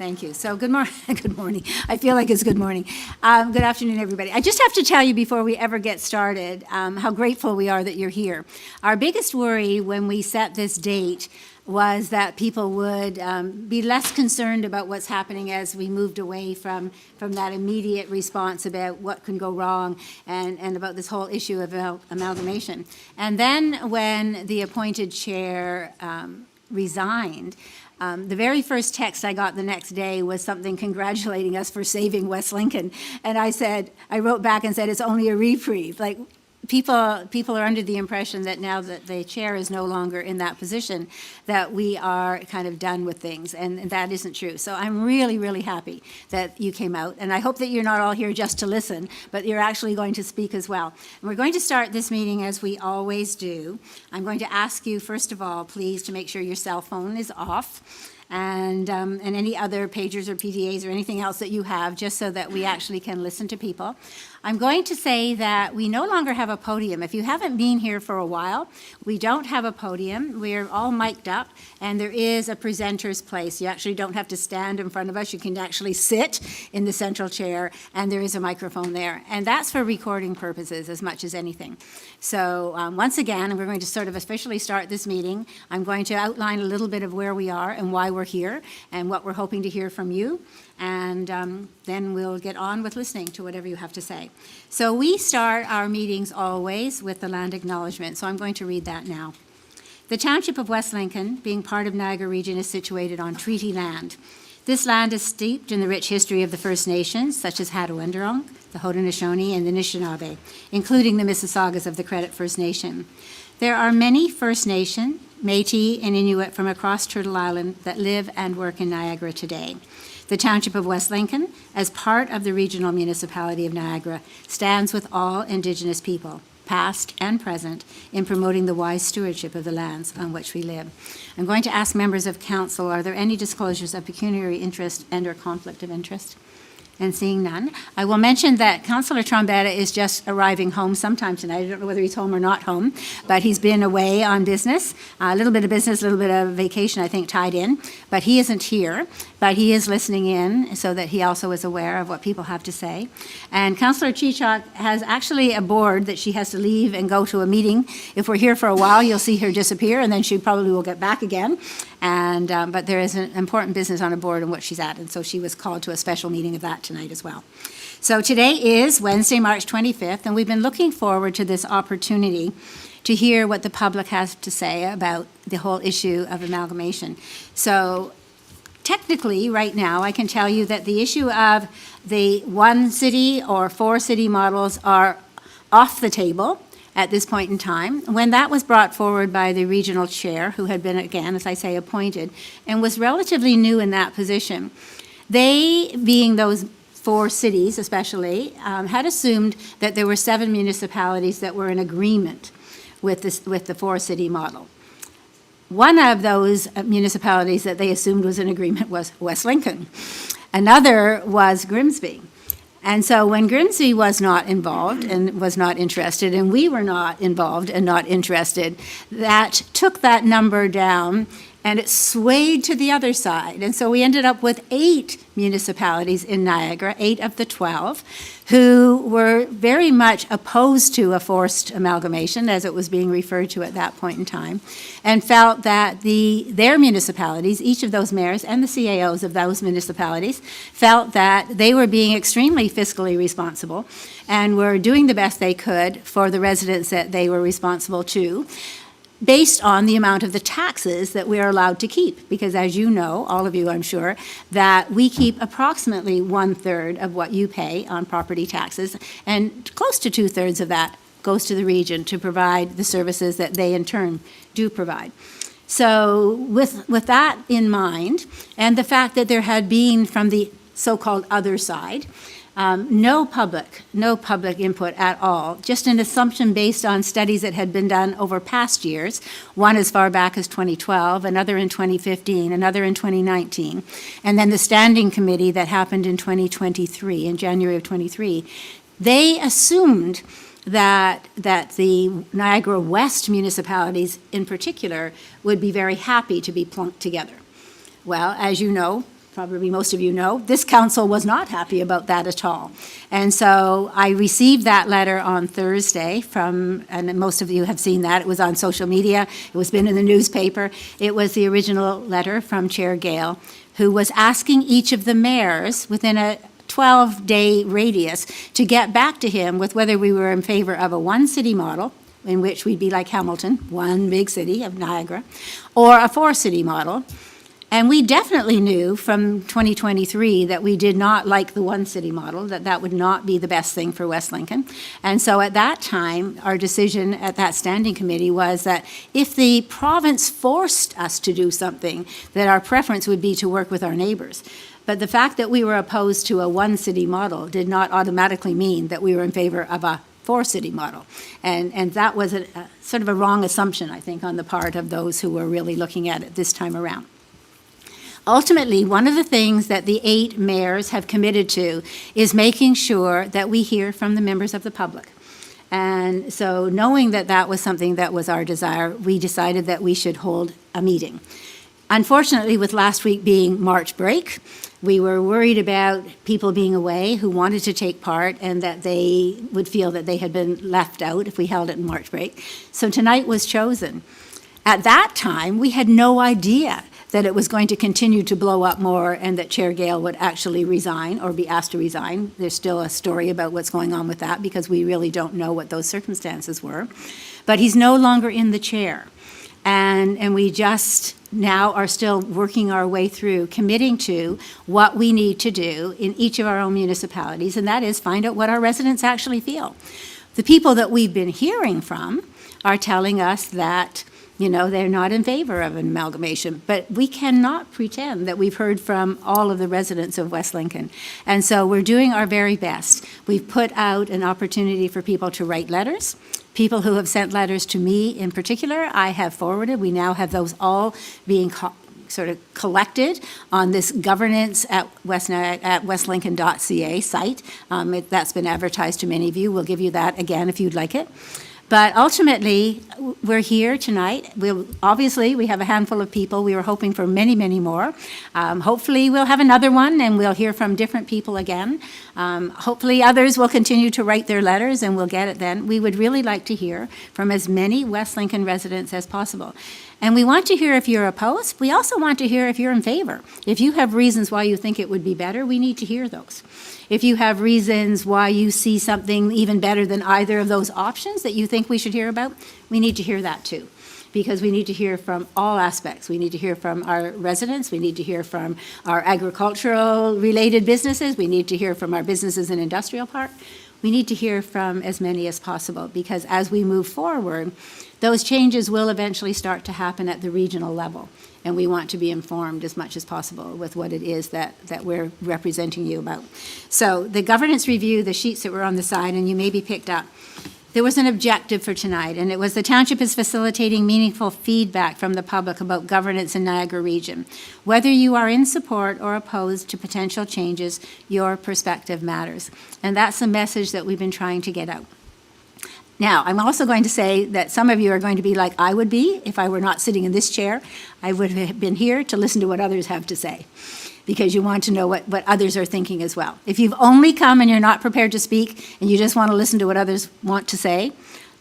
Thank you. So good morning. Good morning. I feel like it's good morning. Good afternoon, everybody. I just have to tell you before we ever get started how grateful we are that you're here. Our biggest worry when we set this date was that people would be less concerned about what's happening as we moved away from that immediate response about what can go wrong and about this whole issue of amalgamation. And then when the appointed chair resigned, the very first text I got the next day was something congratulating us for saving West Lincoln. And I wrote back and said, it's only a reprieve. Like, people are under the impression that now that the chair is no longer in that position, that we are kind of done with things, and that isn't true. So I'm really, really happy that you came out, and I hope that you're not all here just to listen, but you're actually going to speak as well. And we're going to start this meeting as we always do. I'm going to ask you, first of all, please, to make sure your cell phone is off, and any other pagers or PDAs or anything else that you have, just so that we actually can listen to people. I'm going to say that we no longer have a podium. If you haven't been here for a while, we don't have a podium. We're all mic'd up, and there is a presenter's place. You actually don't have to stand in front of us. You can actually sit in the central chair, and there is a microphone there. And that's for recording purposes as much as anything. So once again, we're going to sort of officially start this meeting. I'm going to outline a little bit of where we are and why we're here and what we're hoping to hear from you. And then we'll get on with listening to whatever you have to say. So we start our meetings always with the land acknowledgement, so I'm going to read that now. The Township of West Lincoln, being part of Niagara Region, is situated on treaty land. This land is steeped in the rich history of the First Nations, such as Hattaway-Wendurong, the Haudenosaunee, and the Anishinaabe, including the Mississaugas of the Credit First Nation. There are many First Nation, Métis, and Inuit from across Turtle Island that live and work in Niagara today. The Township of West Lincoln, as part of the Regional Municipality of Niagara, stands with all Indigenous people, past and present, in promoting the wise stewardship of the lands on which we live. I'm going to ask members of council, are there any disclosures of pecuniary interest and or conflict of interest? And seeing none, I will mention that Councillor Trombetta is just arriving home sometime tonight. I don't know whether he's home or not home, but he's been away on business, a little bit of business, a little bit of vacation, I think, tied in. But he isn't here, but he is listening in so that he also is aware of what people have to say. And Councillor Chichok has actually a board that she has to leave and go to a meeting. If we're here for a while, you'll see her disappear, and then she probably will get back again. And but there is an important business on a board in what she's at, and so she was called to a special meeting of that tonight as well. So today is Wednesday, March 25th, and we've been looking forward to this opportunity to hear what the public has to say about the whole issue of amalgamation. So technically, right now, I can tell you that the issue of the one city or four city models are off the table at this point in time. When that was brought forward by the regional chair, who had been, again, as I say, appointed, and was relatively new in that position, they, being those four cities especially, had assumed that there were 7 municipalities that were in agreement with the four-city model. One of those municipalities that they assumed was in agreement was West Lincoln. Another was Grimsby. And so when Grimsby was not involved and was not interested, and we were not involved and not interested, that took that number down and it swayed to the other side. And so we ended up with 8 municipalities in Niagara, 8 of the 12, who were very much opposed to a forced amalgamation, as it was being referred to at that point in time, and felt that their municipalities, each of those mayors and the CAOs of those municipalities, felt that they were being extremely fiscally responsible and were doing the best they could for the residents that they were responsible to, based on the amount of the taxes that we are allowed to keep. Because as you know, all of you I'm sure, that we keep approximately 1/3 of what you pay on property taxes, and close to 2/3 of that goes to the region to provide the services that they in turn do provide. So with that in mind, and the fact that there had been from the so-called other side, no public input at all, just an assumption based on studies that had been done over past years, one as far back as 2012, another in 2015, another in 2019, and then the standing committee that happened in 2023, in January of 23. They assumed that the Niagara West municipalities in particular would be very happy to be plunked together. Well, as you know, probably most of you know, this council was not happy about that at all. And so I received that letter on Thursday from, and most of you have seen that, it was on social media, it was been in the newspaper. It was the original letter from Chair Gale, who was asking each of the mayors within a 12-day radius to get back to him with whether we were in favor of a one-city model, in which we'd be like Hamilton, one big city of Niagara, or a four-city model. And we definitely knew from 2023 that we did not like the one-city model, that that would not be the best thing for West Lincoln. And so at that time, our decision at that standing committee was that if the province forced us to do something, that our preference would be to work with our neighbors. But the fact that we were opposed to a one-city model did not automatically mean that we were in favor of a four-city model. And that was a sort of a wrong assumption, I think, on the part of those who were really looking at it this time around. Ultimately, one of the things that the 8 mayors have committed to is making sure that we hear from the members of the public. And so knowing that that was something that was our desire, we decided that we should hold a meeting. Unfortunately, with last week being March break, we were worried about people being away who wanted to take part and that they would feel that they had been left out if we held it in March break. So tonight was chosen. At that time, we had no idea that it was going to continue to blow up more and that Chair Gale would actually resign or be asked to resign. There's still a story about what's going on with that because we really don't know what those circumstances were. But he's no longer in the chair. And we just now are still working our way through committing to what we need to do in each of our own municipalities, and that is find out what our residents actually feel. The people that we've been hearing from are telling us that they're not in favor of an amalgamation, but we cannot pretend that we've heard from all of the residents of West Lincoln. And so we're doing our very best. We've put out an opportunity for people to write letters. People who have sent letters to me in particular, I have forwarded. We now have those all being sort of collected on this governance at westlincoln.ca site. That's been advertised to many of you. We'll give you that again if you'd like it. But ultimately, we're here tonight. Obviously, we have a handful of people. We were hoping for many, many more. Hopefully, we'll have another one, and we'll hear from different people again. Hopefully, others will continue to write their letters, and we'll get it then. We would really like to hear from as many West Lincoln residents as possible. And we want to hear if you're opposed. We also want to hear if you're in favor. If you have reasons why you think it would be better, we need to hear those. If you have reasons why you see something even better than either of those options that you think we should hear about, we need to hear that too. Because we need to hear from all aspects. We need to hear from our residents. We need to hear from our agricultural related businesses. We need to hear from our businesses and industrial park. We need to hear from as many as possible because as we move forward, those changes will eventually start to happen at the regional level. And we want to be informed as much as possible with what it is that we're representing you about. So the governance review, the sheets that were on the side, and you maybe picked up, there was an objective for tonight, and it was the township is facilitating meaningful feedback from the public about governance in Niagara region. Whether you are in support or opposed to potential changes, your perspective matters. And that's the message that we've been trying to get out. Now, I'm also going to say that some of you are going to be like I would be if I were not sitting in this chair. I would have been here to listen to what others have to say because you want to know what others are thinking as well. If you've only come and you're not prepared to speak and you just want to listen to what others want to say,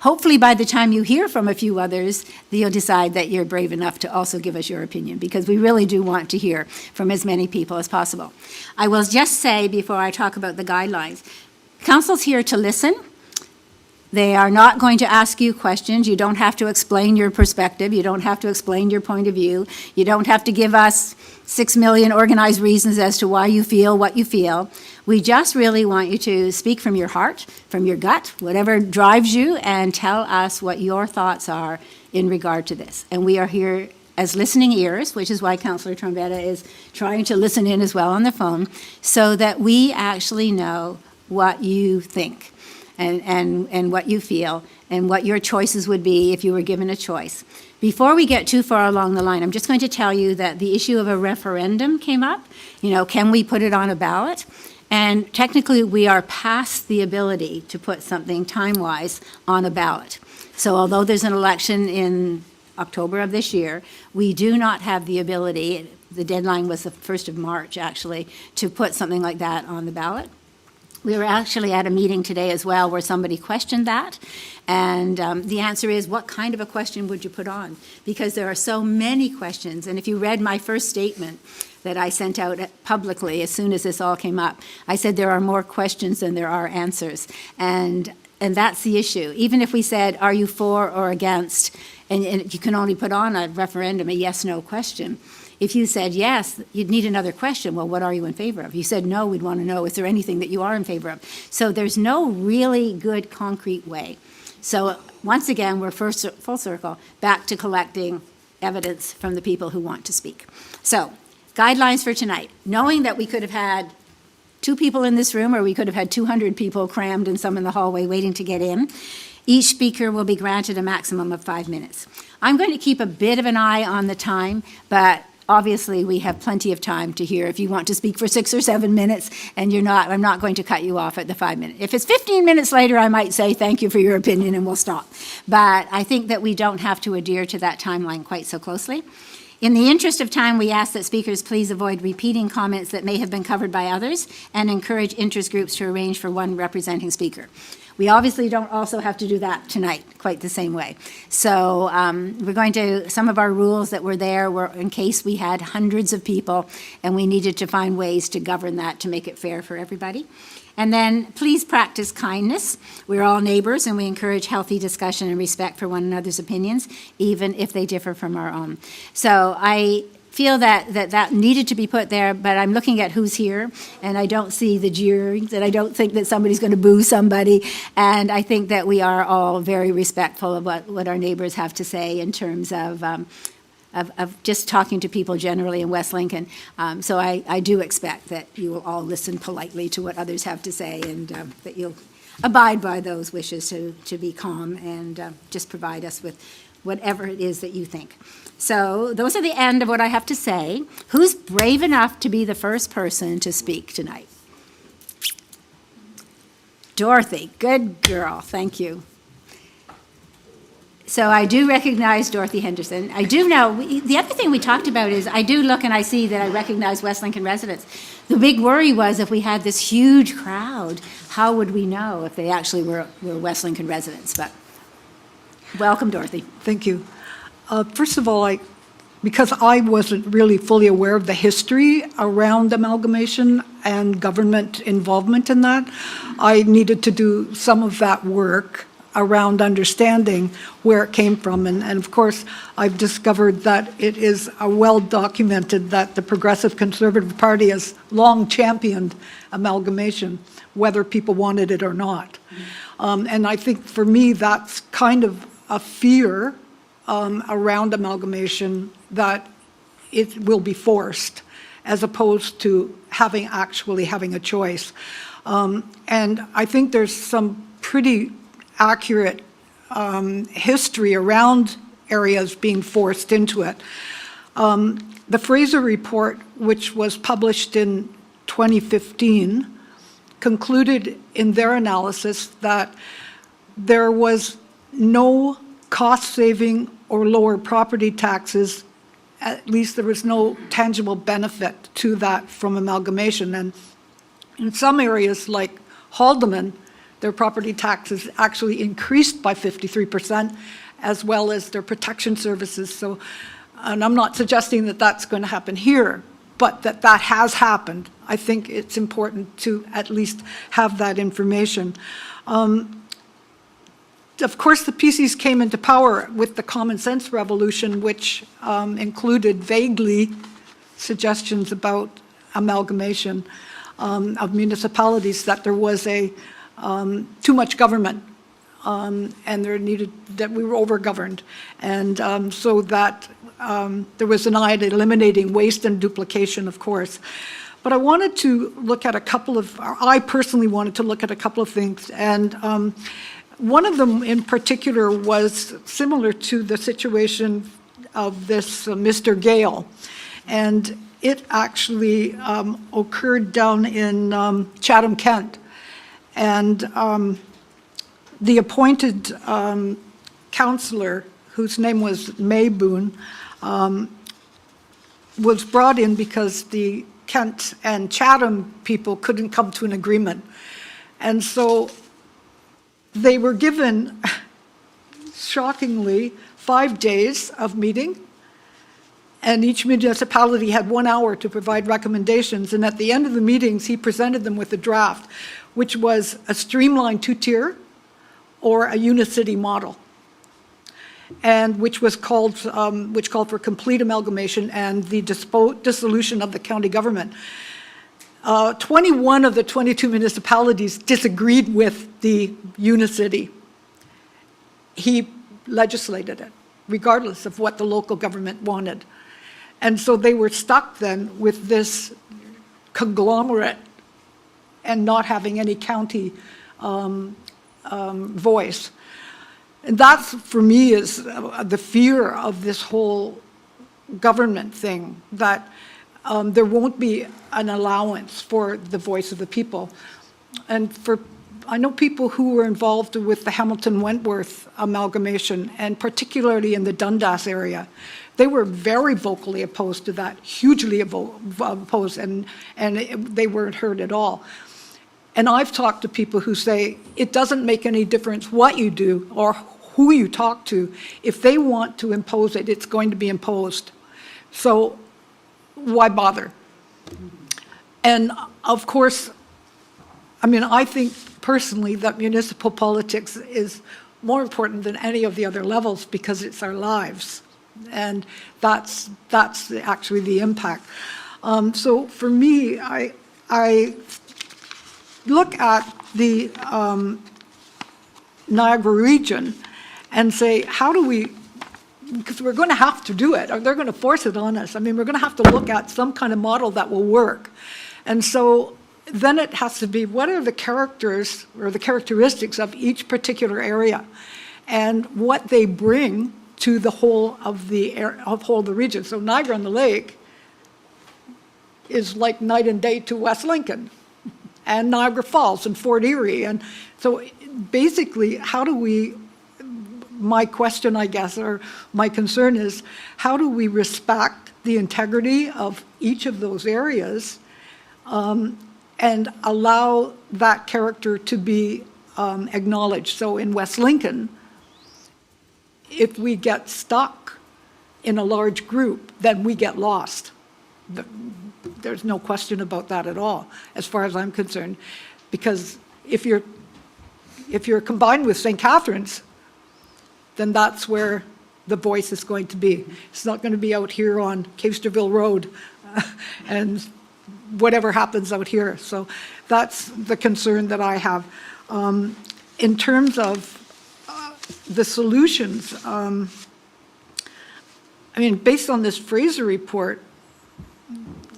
hopefully by the time you hear from a few others, you'll decide that you're brave enough to also give us your opinion because we really do want to hear from as many people as possible. I will just say before I talk about the guidelines, council's here to listen. They are not going to ask you questions. You don't have to explain your perspective. You don't have to explain your point of view. You don't have to give us 6 million organized reasons as to why you feel what you feel. We just really want you to speak from your heart, from your gut, whatever drives you, and tell us what your thoughts are in regard to this. And we are here as listening ears, which is why Councillor Trombetta is trying to listen in as well on the phone, so that we actually know what you think. And what you feel and what your choices would be if you were given a choice. Before we get too far along the line, I'm just going to tell you that the issue of a referendum came up. Can we put it on a ballot? And technically, we are past the ability to put something time-wise on a ballot. So although there's an election in October of this year, we do not have the ability, the deadline was the 1st of March, actually, to put something like that on the ballot. We were actually at a meeting today as well where somebody questioned that, and the answer is, what kind of a question would you put on? Because there are so many questions, and if you read my first statement that I sent out publicly as soon as this all came up, I said there are more questions than there are answers, and that's the issue. Even if we said, are you for or against, and you can only put on a referendum a yes-no question. If you said yes, you'd need another question. Well, what are you in favor of? You said no, we'd want to know, is there anything that you are in favor of? So there's no really good concrete way. So once again, we're full circle back to collecting evidence from the people who want to speak. So guidelines for tonight, knowing that we could have had 2 people in this room, or we could have had 200 people crammed and some in the hallway waiting to get in. Each speaker will be granted a maximum of 5 minutes. I'm going to keep a bit of an eye on the time, but obviously we have plenty of time to hear. If you want to speak for 6 or 7 minutes and I'm not going to cut you off at the 5 minutes. If it's 15 minutes later, I might say thank you for your opinion and we'll stop. But I think that we don't have to adhere to that timeline quite so closely. In the interest of time, we ask that speakers please avoid repeating comments that may have been covered by others and encourage interest groups to arrange for one representing speaker. We obviously don't also have to do that tonight quite the same way. So we're going to, some of our rules that were there were in case we had hundreds of people and we needed to find ways to govern that to make it fair for everybody. And then please practice kindness. We're all neighbors and we encourage healthy discussion and respect for one another's opinions, even if they differ from our own. So I feel that needed to be put there, but I'm looking at who's here, and I don't see the jeering, and I don't think that somebody's going to boo somebody, and I think that we are all very respectful of what our neighbors have to say in terms of just talking to people generally in West Lincoln. So I do expect that you will all listen politely to what others have to say, and that you'll abide by those wishes to be calm and just provide us with whatever it is that you think. So those are the end of what I have to say. Who's brave enough to be the first person to speak tonight? Dorothy, good girl, thank you. So I do recognize Dorothy Henderson. I do know, the other thing we talked about is I do look and I see that I recognize West Lincoln residents. The big worry was if we had this huge crowd, how would we know if they actually were West Lincoln residents? But welcome, Dorothy. Thank you. First of all, because I wasn't really fully aware of the history around amalgamation and government involvement in that, I needed to do some of that work around understanding where it came from. And of course, I've discovered that it is well documented that the Progressive Conservative Party has long championed amalgamation, whether people wanted it or not. And I think for me, that's kind of a fear around amalgamation, that it will be forced as opposed to actually having a choice. And I think there's some pretty accurate history around areas being forced into it. The Fraser Report, which was published in 2015, concluded in their analysis that there was no cost-saving or lower property taxes, at least there was no tangible benefit to that from amalgamation. And in some areas like Haldeman, their property taxes actually increased by 53%, as well as their protection services. So, and I'm not suggesting that that's going to happen here, but that has happened. I think it's important to at least have that information. Of course, the PCs came into power with the common sense revolution, which included vaguely suggestions about amalgamation of municipalities, that there was too much government and that we were over-governed. And so that there was an eye at eliminating waste and duplication, of course. But I wanted to look at I personally wanted to look at a couple of things. And one of them in particular was similar to the situation of this Mr. Gale. And it actually occurred down in Chatham, Kent. And the appointed councillor, whose name was May Boone, was brought in because the Kent and Chatham people couldn't come to an agreement. And so they were given, shockingly, 5 days of meeting, and each municipality had 1 hour to provide recommendations. And at the end of the meetings, he presented them with a draft, which was a streamlined two-tier or a unicity model, and which called for complete amalgamation and the dissolution of the county government. 21 of the 22 municipalities disagreed with the unicity. He legislated it, regardless of what the local government wanted. And so they were stuck then with this conglomerate and not having any county voice. And that's, for me, is the fear of this whole government thing, that there won't be an allowance for the voice of the people. And I know people who were involved with the Hamilton-Wentworth amalgamation, and particularly in the Dundas area. They were very vocally opposed to that, hugely opposed, and they weren't heard at all. And I've talked to people who say it doesn't make any difference what you do or who you talk to. If they want to impose it, it's going to be imposed. So why bother? And of course, I mean, I think personally that municipal politics is more important than any of the other levels because it's our lives. And that's actually the impact. So for me, I look at the Niagara region and say, how do we, because we're going to have to do it, or they're going to force it on us. I mean, we're going to have to look at some kind of model that will work. And so then it has to be, what are the characters or the characteristics of each particular area and what they bring to the whole of the region. So Niagara-on-the-Lake is like night and day to West Lincoln and Niagara Falls and Fort Erie. And so basically, how do we, my question, I guess, or my concern is, how do we respect the integrity of each of those areas and allow that character to be acknowledged? So in West Lincoln, if we get stuck in a large group, then we get lost. There's no question about that at all, as far as I'm concerned. Because if you're combined with St. Catharines, then that's where the voice is going to be. It's not going to be out here on Cavesterville Road and whatever happens out here. So that's the concern that I have. In terms of the solutions, I mean, based on this Fraser report,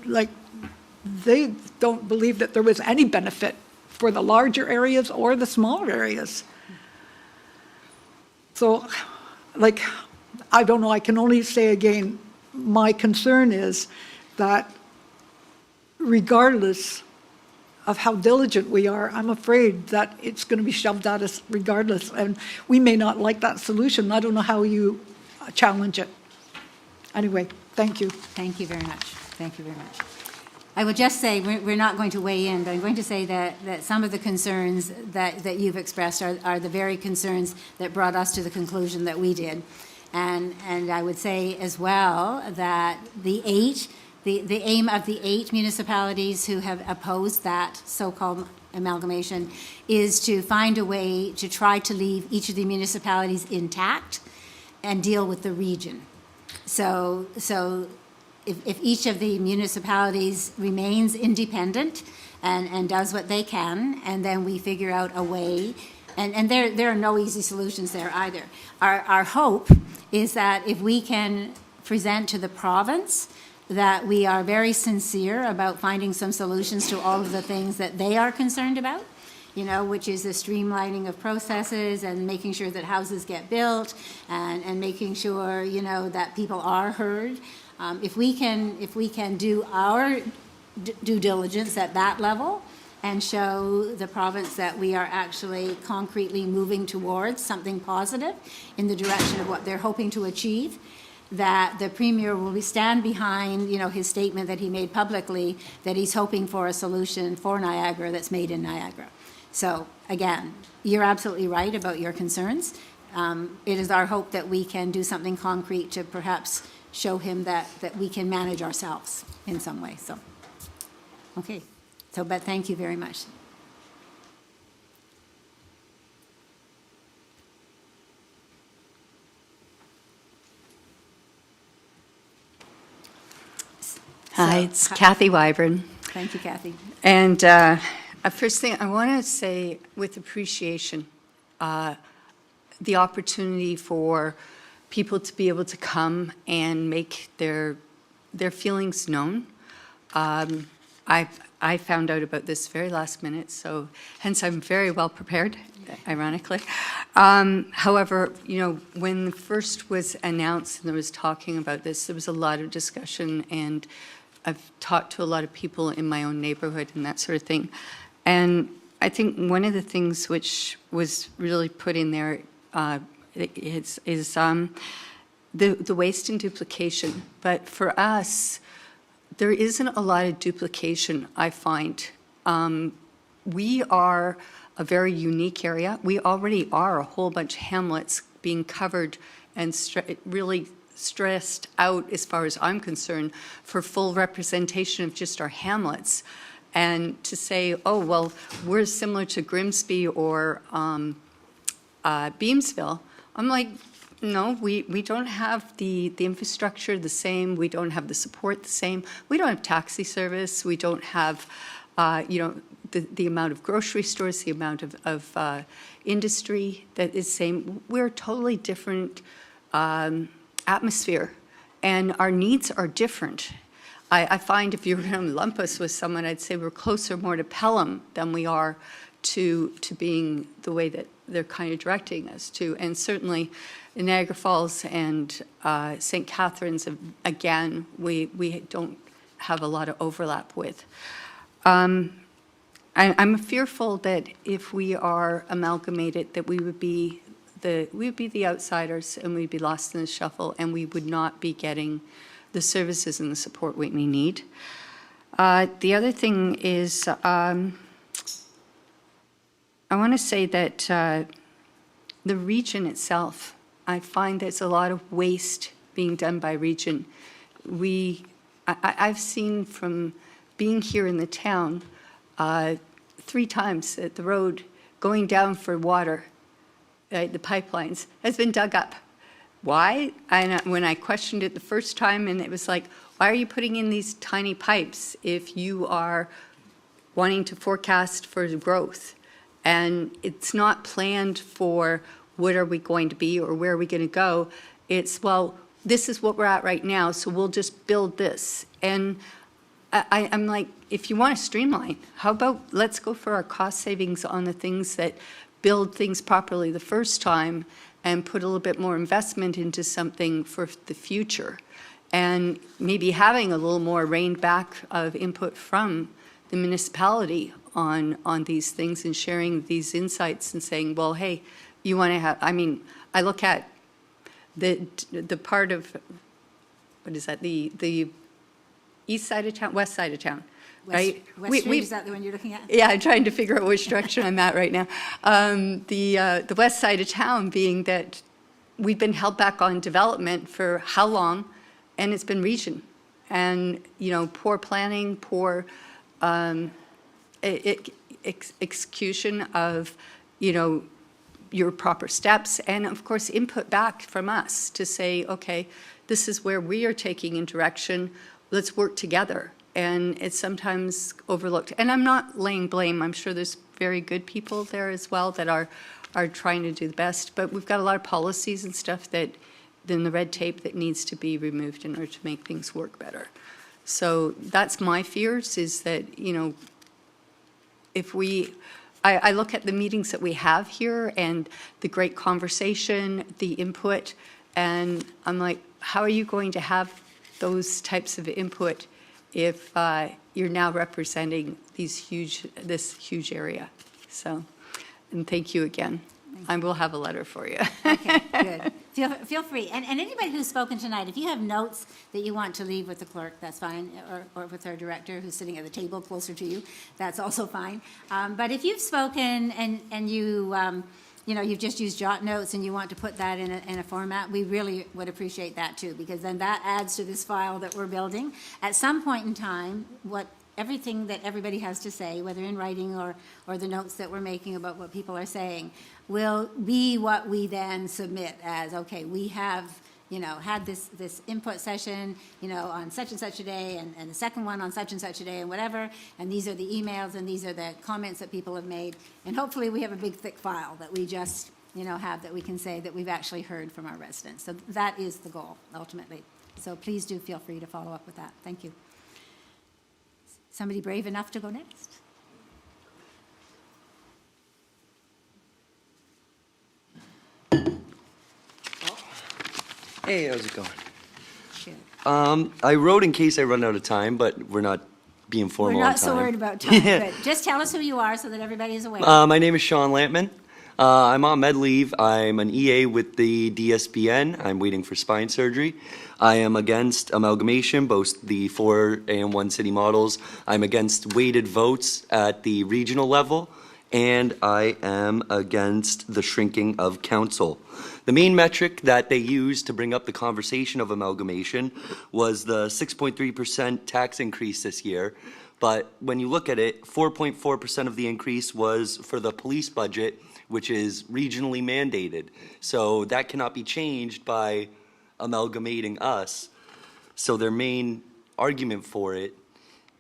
like, they don't believe that there was any benefit for the larger areas or the smaller areas. So, like, I don't know, I can only say again, my concern is that regardless of how diligent we are, I'm afraid that it's going to be shoved at us regardless. And we may not like that solution. I don't know how you challenge it. Anyway, thank you. Thank you very much. Thank you very much. I will just say, we're not going to weigh in, but I'm going to say that some of the concerns that you've expressed are the very concerns that brought us to the conclusion that we did. And I would say as well that the aim of the 8 municipalities who have opposed that so-called amalgamation is to find a way to try to leave each of the municipalities intact and deal with the region. So if each of the municipalities remains independent and does what they can, and then we figure out a way, and there are no easy solutions there either. Our hope is that if we can present to the province that we are very sincere about finding some solutions to all of the things that they are concerned about, which is the streamlining of processes and making sure that houses get built and making sure, that people are heard. If we can do our due diligence at that level and show the province that we are actually concretely moving towards something positive in the direction of what they're hoping to achieve, that the Premier will stand behind, his statement that he made publicly, that he's hoping for a solution for Niagara that's made in Niagara. So, again, you're absolutely right about your concerns. It is our hope that we can do something concrete to perhaps show him that we can manage ourselves in some way, so. Okay, but thank you very much. Hi, it's Kathy Wyburn. Thank you, Kathy. And first thing, I want to say with appreciation, the opportunity for people to be able to come and make their feelings known. I found out about this very last minute, so hence I'm very well prepared, ironically. However, when first was announced and there was talking about this, there was a lot of discussion, and I've talked to a lot of people in my own neighborhood and that sort of thing. And I think one of the things which was really put in there is the waste and duplication. But for us, there isn't a lot of duplication, I find. We are a very unique area. We already are a whole bunch of hamlets being covered and really stressed out, as far as I'm concerned, for full representation of just our hamlets. And to say, oh, well, we're similar to Grimsby or Beamsville, I'm like, no, we don't have the infrastructure the same. We don't have the support the same. We don't have taxi service. We don't have, the amount of grocery stores, the amount of industry that is same. We're a totally different atmosphere, and our needs are different. I find if you were going to lump us with someone, I'd say we're closer more to Pelham than we are to being the way that they're kind of directing us to. And certainly in Niagara Falls and St. Catharines, again, we don't have a lot of overlap with. I'm fearful that if we are amalgamated, that we would be the outsiders, and we'd be lost in the shuffle, and we would not be getting the services and the support we need. The other thing is, I want to say that the region itself, I find there's a lot of waste being done by region. I've seen from being here in the town 3 times at the road going down for water, the pipelines, has been dug up. Why? When I questioned it the first time, and it was like, why are you putting in these tiny pipes if you are wanting to forecast for growth? And it's not planned for what are we going to be or where are we going to go. It's, well, this is what we're at right now, so we'll just build this. And I'm like, if you want to streamline, how about let's go for our cost savings on the things that build things properly the first time and put a little bit more investment into something for the future. And maybe having a little more reined back of input from the municipality on these things and sharing these insights and saying, well, hey, you want to have, I look at the part of, what is that, the east side of town, west side of town, right? WeeStreem, is that the one you're looking at? Yeah, I'm trying to figure out which direction I'm at right now. The west side of town being that we've been held back on development for how long, and it's been region. And, poor planning, poor execution of, your proper steps, and of course input back from us to say, okay, this is where we are taking in direction, let's work together. And it's sometimes overlooked. And I'm not laying blame. I'm sure there's very good people there as well that are trying to do the best. But we've got a lot of policies and stuff that, then the red tape that needs to be removed in order to make things work better. So that's my fears, is that, if I look at the meetings that we have here and the great conversation, the input, and I'm like, how are you going to have those types of input if you're now representing this huge area? So, and thank you again. I will have a letter for you. Okay, good. Feel free. And anybody who's spoken tonight, if you have notes that you want to leave with the clerk, that's fine, or with our director who's sitting at the table closer to you, that's also fine. But if you've spoken and you, you've just used jot notes and you want to put that in a format, we really would appreciate that too, because then that adds to this file that we're building. At some point in time, everything that everybody has to say, whether in writing or the notes that we're making about what people are saying, will be what we then submit as, okay, we have, had this input session, on such and such a day, and the second one on such and such a day, and whatever, and these are the emails, and these are the comments that people have made, and hopefully we have a big, thick file that we just, have that we can say that we've actually heard from our residents. So that is the goal, ultimately. So please do feel free to follow up with that. Thank you. Somebody brave enough to go next? Hey, how's it going? Good. I wrote in case I run out of time, but we're not being formal We're on not so time. worried about time, but just tell us who you are so that everybody is aware. My name is Sean Lampman. I'm on med leave. I'm an EA with the DSBN. I'm waiting for spine surgery. I am against amalgamation, both the 4 and 1 city models. I'm against weighted votes at the regional level, and I am against the shrinking of council. The main metric that they used to bring up the conversation of amalgamation was the 6.3% tax increase this year. But when you look at it, 4.4% of the increase was for the police budget, which is regionally mandated. So that cannot be changed by amalgamating us. So their main argument for it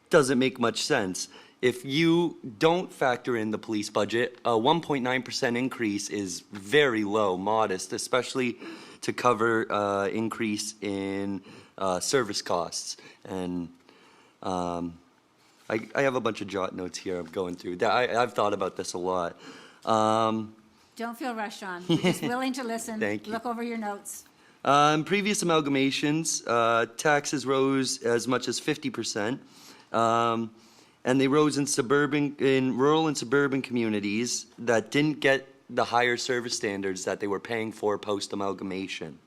doesn't make much sense. If you don't factor in the police budget, a 1.9% increase is very low, modest, especially to cover increase in service costs. And I have a bunch of jot notes here I'm going through. I've thought about this a lot. Don't feel rushed, Sean. We're just willing to listen. Thank you. Look over your notes. In previous amalgamations, taxes rose as much as 50%. And they rose in rural and suburban communities that didn't get the higher service standards that they were paying for post-amalgamation.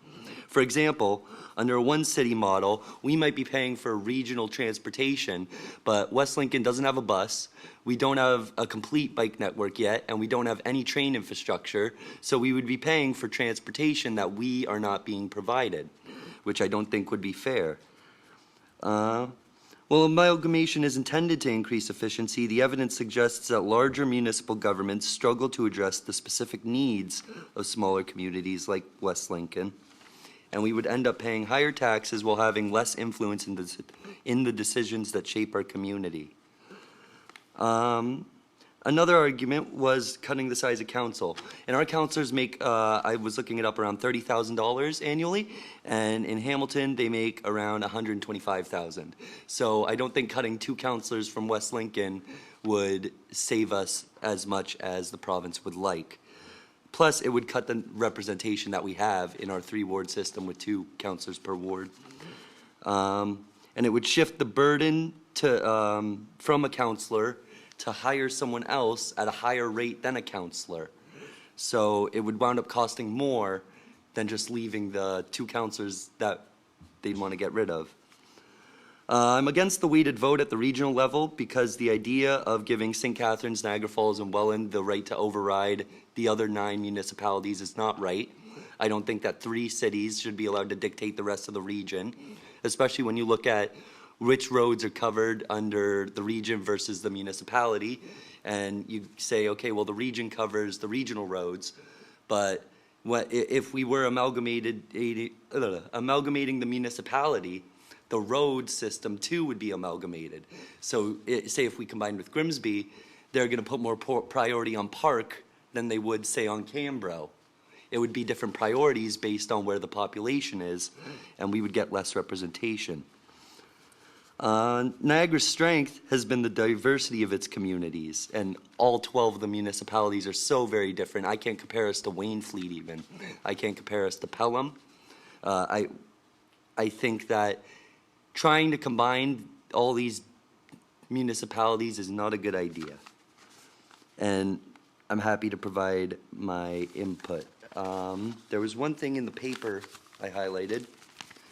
For example, under a 1 city model, we might be paying for regional transportation, but West Lincoln doesn't have a bus, we don't have a complete bike network yet, and we don't have any train infrastructure, so we would be paying for transportation that we are not being provided, which I don't think would be fair. While amalgamation is intended to increase efficiency, the evidence suggests that larger municipal governments struggle to address the specific needs of smaller communities like West Lincoln, and we would end up paying higher taxes while having less influence in the decisions that shape our community. Another argument was cutting the size of council. And our councilors make, I was looking it up, around $30,000 annually. And in Hamilton, they make around $125,000. So I don't think cutting 2 councilors from West Lincoln would save us as much as the province would like. Plus, it would cut the representation that we have in our 3-ward system with 2 councilors per ward. And it would shift the burden to, from a councilor to hire someone else at a higher rate than a counselor. So it would wound up costing more than just leaving the 2 counselors that they'd want to get rid of. I'm against the weighted vote at the regional level because the idea of giving St. Catharines, Niagara Falls, and Welland the right to override the other 9 municipalities is not right. I don't think that 3 cities should be allowed to dictate the rest of the region, especially when you look at which roads are covered under the region versus the municipality. And you say, okay, well, the region covers the regional roads, but if we were amalgamating the municipality, the road system too would be amalgamated. So say if we combined with Grimsby, they're gonna put more priority on Park than they would say on Cambro. It would be different priorities based on where the population is, and we would get less representation. Niagara's strength has been the diversity of its communities, and all 12 of the municipalities are so very different. I can't compare us to Waynfleet even. I can't compare us to Pelham. I think that trying to combine all these municipalities is not a good idea. And I'm happy to provide my input There was one thing in the paper I highlighted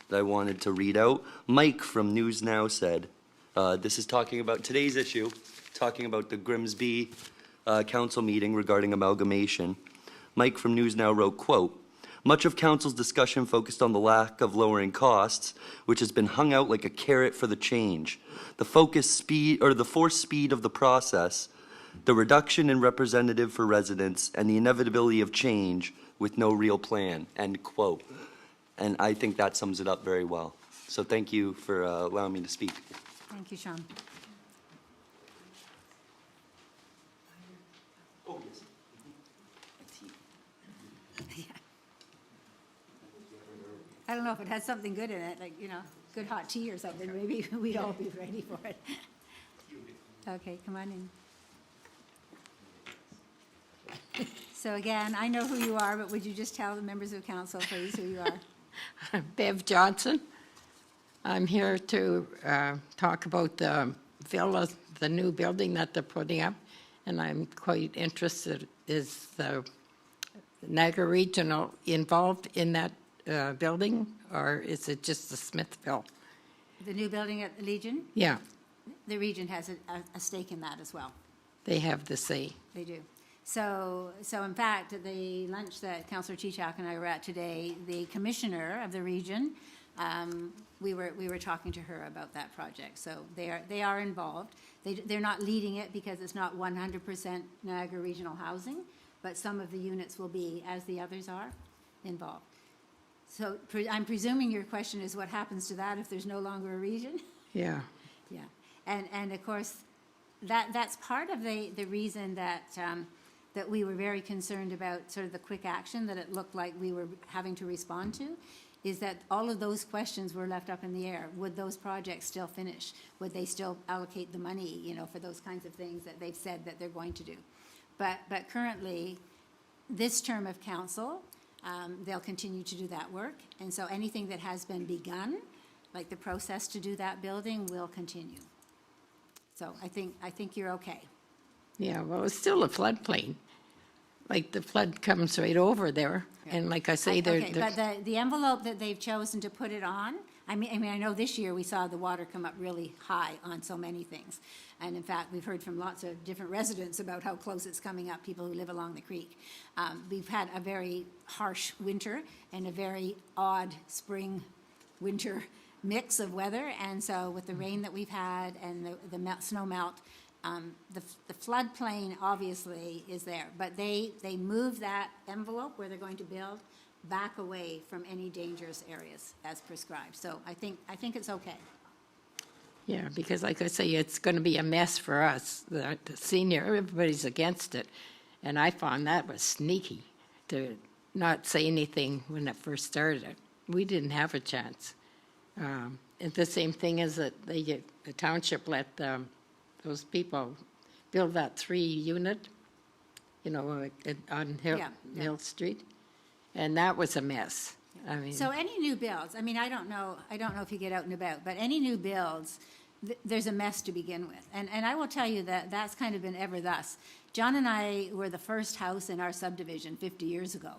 that I wanted to read out. Mike from News Now said, this is talking about today's issue, talking about the Grimsby council meeting regarding amalgamation. Mike from News Now wrote, quote, "Much of council's discussion focused on the lack of lowering costs, which has been hung out like a carrot for the change. The forced speed of the process, the reduction in representative for residents, and the inevitability of change with no real plan," end quote. And I think that sums it up very well. So thank you for allowing me to speak. Thank you, Sean. Oh, yes. I don't know if it has something good in it, like, good hot tea or something, maybe we'd all be ready for it. Okay, come on in. So again, I know who you are, but would you just tell the members of council, please, who you are? Bev Johnson. I'm here to talk about the villa, the new building that they're putting up, and I'm quite interested, is the Niagara Regional involved in that building, or is it just the Smithville? The new building at the Legion? Yeah, The Region has a stake in that as well. they have the say. They do. So in fact, at the lunch that Councillor Chichak and I were at today, the commissioner of the region, we were talking to her about that project. So they are involved. They're not leading it because it's not 100% Niagara Regional housing, but some of the units will be, as the others are, involved. So I'm presuming your question is what happens to that if there's no longer a region? Yeah, Yeah, and of course, that's part of the reason that that we were very concerned about sort of the quick action that it looked like we were having to respond to, is that all of those questions were left up in the air. Would those projects still finish? Would they still allocate the money, for those kinds of things that they've said that they're going to do? But currently, this term of council, they'll continue to do that work, and so anything that has been begun, like the process to do that building, will continue. So I think you're okay. yeah, well, it's still a floodplain. Like, the flood comes right over there, and like I say, Okay, but the envelope that they've chosen to put it on, I mean, I know this year we saw the water come up really high on so many things. And in fact, we've heard from lots of different residents about how close it's coming up, people who live along the creek. We've had a very harsh winter and a very odd spring, winter mix of weather. And so with the rain that we've had and the snow melt, the floodplain obviously is there. But they move that envelope where they're going to build back away from any dangerous areas as prescribed. So I think it's okay. yeah, because like I say, it's going to be a mess for us. The senior, everybody's against it. And I found that was sneaky to not say anything when it first started. We didn't have a chance. And the same thing is that the township let those people build that 3-unit, on Hill Street. And that was a mess. I mean, So any new builds, I mean, I don't know if you get out and about, but any new builds, there's a mess to begin with. And I will tell you that that's kind of been ever thus. John and I were the first house in our subdivision 50 years ago.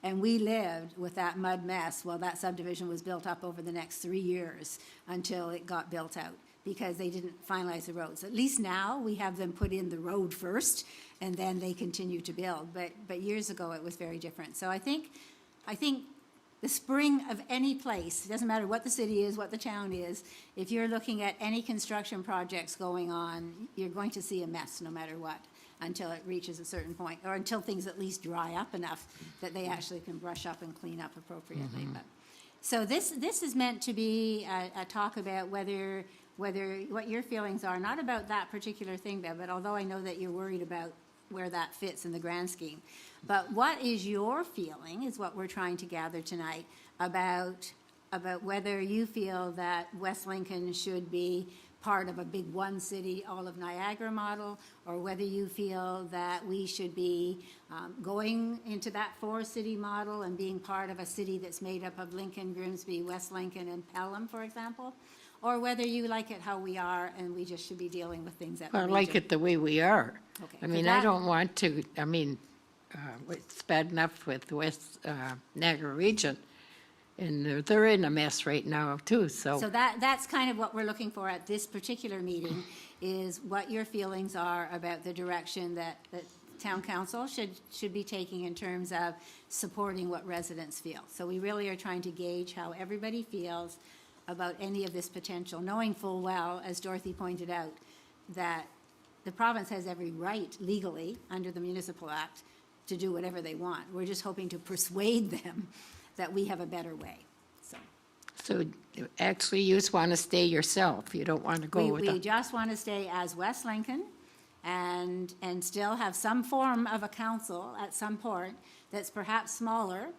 And we lived with that mud mess while that subdivision was built up over the next 3 years until it got built out, because they didn't finalize the roads. At least now, we have them put in the road first, and then they continue to build. But years ago, it was very different. So I think the spring of any place, it doesn't matter what the city is, what the town is, if you're looking at any construction projects going on, you're going to see a mess no matter what, until it reaches a certain point, or until things at least dry up enough that they actually can brush up and clean up appropriately. But, so this is meant to be a talk about whether what your feelings are, not about that particular thing, Bev, but although I know that you're worried about where that fits in the grand scheme. But what is your feeling, is what we're trying to gather tonight, about whether you feel that West Lincoln should be part of a big one city, all of Niagara model, or whether you feel that we should be going into that 4-city model and being part of a city that's made up of Lincoln, Grimsby, West Lincoln, and Pelham, for example, or whether you like it how we are and we just should be dealing with things at the I like region. it the way we are. Okay, I so mean, that- I don't want to, I mean, it's bad enough with West Niagara Region, and they're in a mess right now too, So that's kind of what we're looking for at this particular meeting, is what your feelings are about the direction that town council should be taking in terms of supporting what residents feel. So we really are trying to gauge how everybody feels about any of this potential, knowing full well, as Dorothy pointed out, that the province has every right legally under the Municipal Act to do whatever they want. We're just hoping to persuade them that we have a better way. So actually, you just want to stay yourself. You don't want to go with We just want to stay as West Lincoln and still have some form of a council at some point that's perhaps smaller,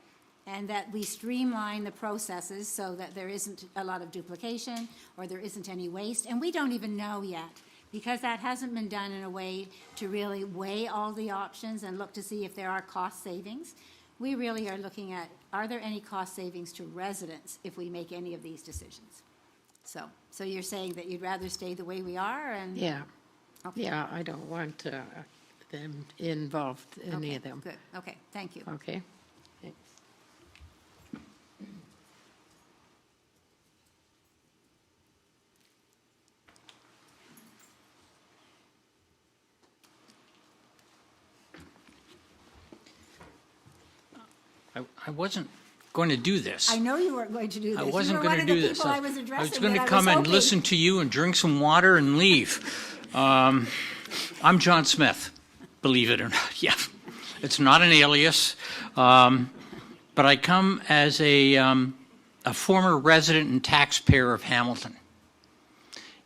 and that we streamline the processes so that there isn't a lot of duplication or there isn't any waste. And we don't even know yet, because that hasn't been done in a way to really weigh all the options and look to see if there are cost savings. We really are looking at, are there any cost savings to residents if we make any of these decisions? So you're saying that you'd rather stay the way we are and? Yeah. Okay. Yeah, I don't want them involved, any of them. Good, okay, thank you. Okay? Thanks. I wasn't going to do this. I know you weren't going to do this. I wasn't going to do this. I was addressing going that to I come was and hoping- listen to you and drink some water and leave. I'm John Smith, believe it or not. Yeah, it's not an alias, but I come as a former resident and taxpayer of Hamilton,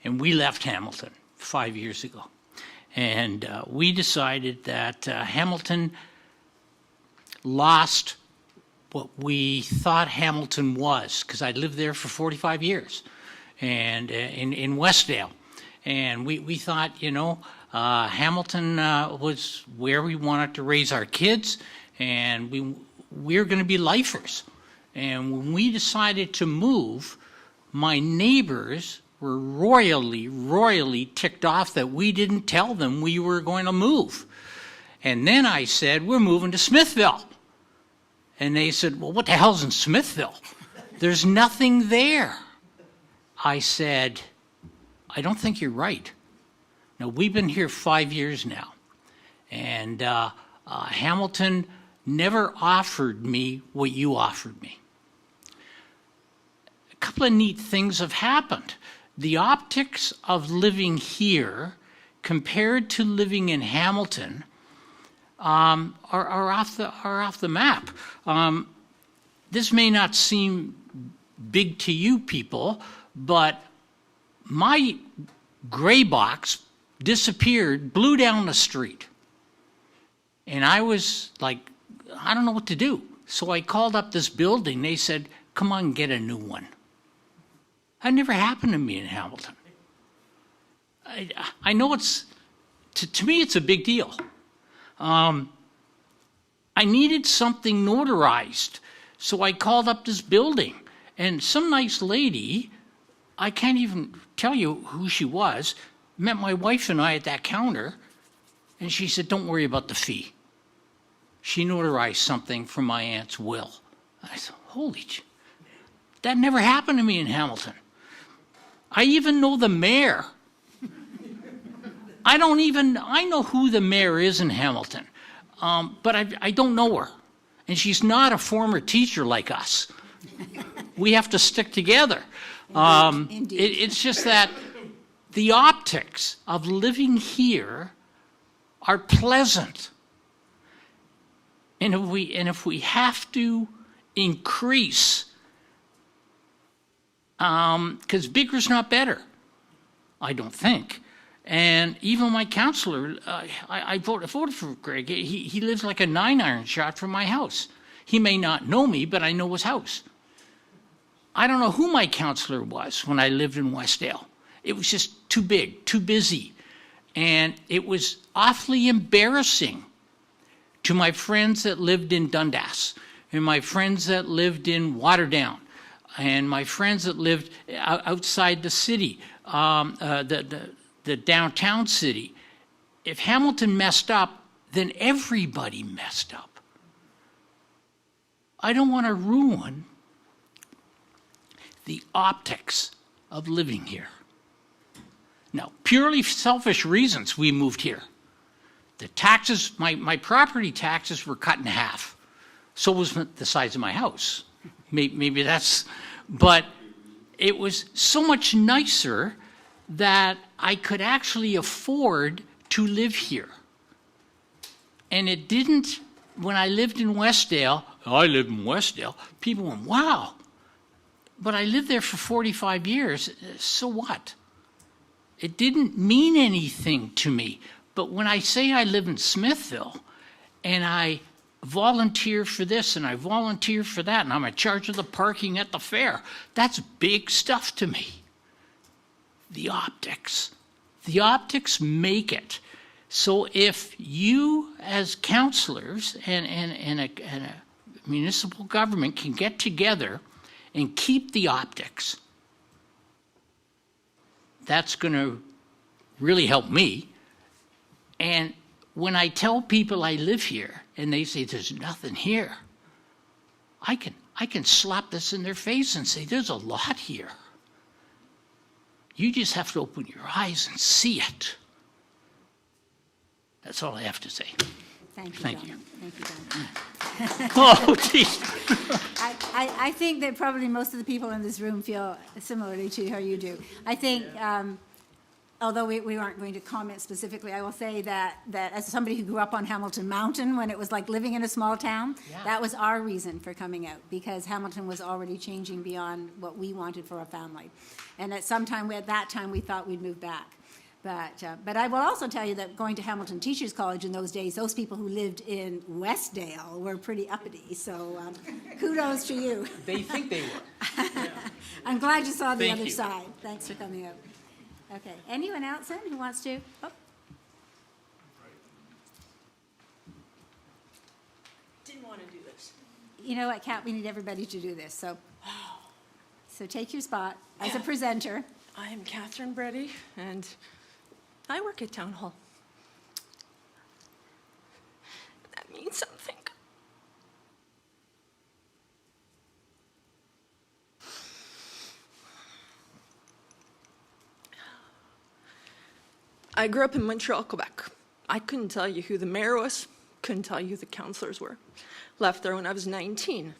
and we left Hamilton 5 years ago, and we decided that Hamilton lost what we thought Hamilton was, because I lived there for 45 years, and in Westdale. And we thought, Hamilton was where we wanted to raise our kids, and we're going to be lifers. And when we decided to move, my neighbors were royally ticked off that we didn't tell them we were going to move. And then I said, we're moving to Smithville. And they said, well, what the hell's in Smithville? There's nothing there. I said, I don't think you're right. Now, we've been here 5 years now, and Hamilton never offered me what you offered me. A couple of neat things have happened. The optics of living here compared to living in Hamilton are off the map. This may not seem big to you people, but my gray box disappeared, blew down the street. And I was like, I don't know what to do. So I called up this building. They said, come on, get a new one. That never happened to me in Hamilton. I know to me, it's a big deal. I needed something notarized, so I called up this building, and some nice lady, I can't even tell you who she was, met my wife and I at that counter, and she said, don't worry about the fee. She notarized something from my aunt's will. I said, that never happened to me in Hamilton. I even know the mayor. I know who the mayor is in Hamilton, but I don't know her. And she's not a former teacher like us. We have to stick together. Indeed. It's just that the optics of living here are pleasant. And if we have to increase, because bigger's not better, I don't think. And even my counselor, I voted for Greg. He lives like a 9-iron shot from my house. He may not know me, but I know his house. I don't know who my counselor was when I lived in Westdale. It was just too big, too busy. And it was awfully embarrassing to my friends that lived in Dundas, and my friends that lived in Waterdown, and my friends that lived outside the city, the downtown city. If Hamilton messed up, then everybody messed up. I don't want to ruin the optics of living here. Now, purely selfish reasons, we moved here. The taxes, my property taxes were cut in half. So was the size of my house. Maybe that's, but it was so much nicer that I could actually afford to live here. And it didn't, when I lived in Westdale, people went, wow. But I lived there for 45 years, so what? It didn't mean anything to me. But when I say I live in Smithville, and I volunteer for this, and I volunteer for that, and I'm in charge of the parking at the fair, that's big stuff to me. The optics make it. So if you, as councillors and a municipal government, can get together and keep the optics, that's going to really help me. And when I tell people I live here and they say there's nothing here, I can slap this in their face and say there's a lot here. You just have to open your eyes and see it. That's all I have to say. Thank you, Thank John. you. Thank you, John. Oh, geez. I think that probably most of the people in this room feel similarly to how you do. I think, although we aren't going to comment specifically, I will say that as somebody who grew up on Hamilton Mountain when it was like living in a small town, that was our reason for coming out, because Hamilton was already changing beyond what we wanted for a family. And at that time, we thought we'd move back. But I will also tell you that going to Hamilton Teachers College in those days, those people who lived in Westdale were pretty uppity. So kudos to you. They think they were. I'm glad you saw the Thank other you. side. Thanks for coming out. Okay. Anyone else then who wants to? Oh, Didn't want to do this. you know what, Kat? We need everybody to do this. So take your spot as a presenter. I am Catherine Breddy, and I work at Town Hall. That means something. I grew up in Montreal, Quebec. I couldn't tell you who the mayor was, couldn't tell you who the councillors were. Left there when I was 19.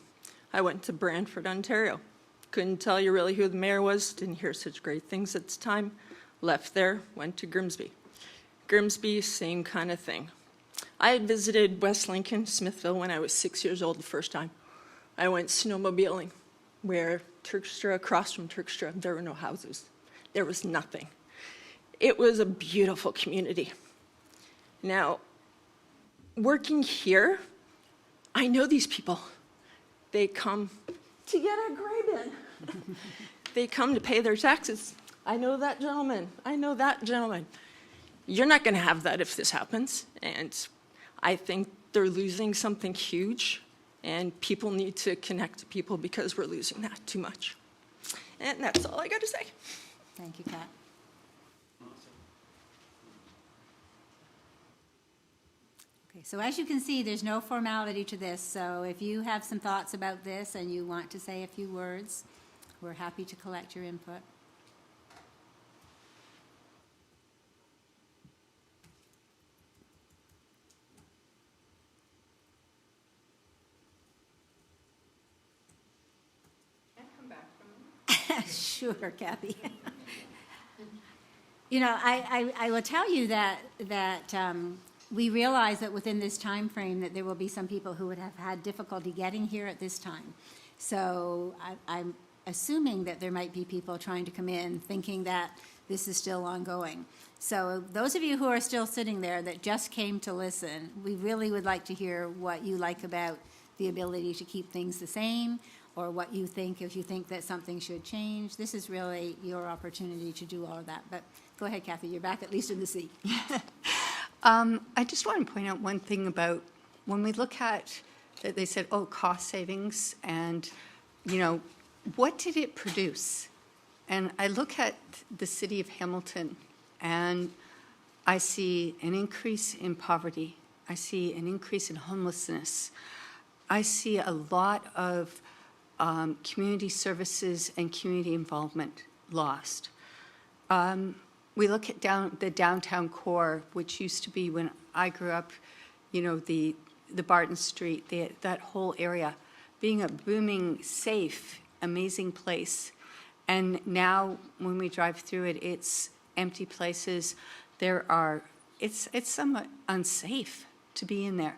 I went to Brantford, Ontario. Couldn't tell you really who the mayor was, didn't hear such great things at the time. Left there, went to Grimsby. Grimsby, same kind of thing. I had visited West Lincoln, Smithville, when I was 6 years old the first time. I went snowmobiling, where Turkstra, across from Turkstra, there were no houses. There was nothing. It was a beautiful community. Now, working here, I know these people. They come to get a gray bin. They come to pay their taxes. I know that gentleman. I know that gentleman. You're not going to have that if this happens. And I think they're losing something huge. And people need to connect to people because we're losing that too much. And that's all I got to say. Thank you, Kat. Okay, so as you can see, there's no formality to this. So if you have some thoughts about this and you want to say a few words, we're happy to collect your input. Sure, Kathy. You know, I will tell you that we realize that within this time frame that there will be some people who would have had difficulty getting here at this time. So I'm assuming that there might be people trying to come in thinking that this is still ongoing. So those of you who are still sitting there that just came to listen, we really would like to hear what you like about the ability to keep things the same, or what you think, if you think that something should change. This is really your opportunity to do all of that. But go ahead, Kathy, you're back at least in the seat. I just want to point out one thing about when we look at, they said, oh, cost savings, and, you know, what did it produce? And I look at the city of Hamilton, and I see an increase in poverty. I see an increase in homelessness. I see a lot of community services and community involvement lost. We look at the downtown core, which used to be, when I grew up, the Barton Street, that whole area, being a booming, safe, amazing place. And now when we drive through it, it's empty places. It's somewhat unsafe to be in there.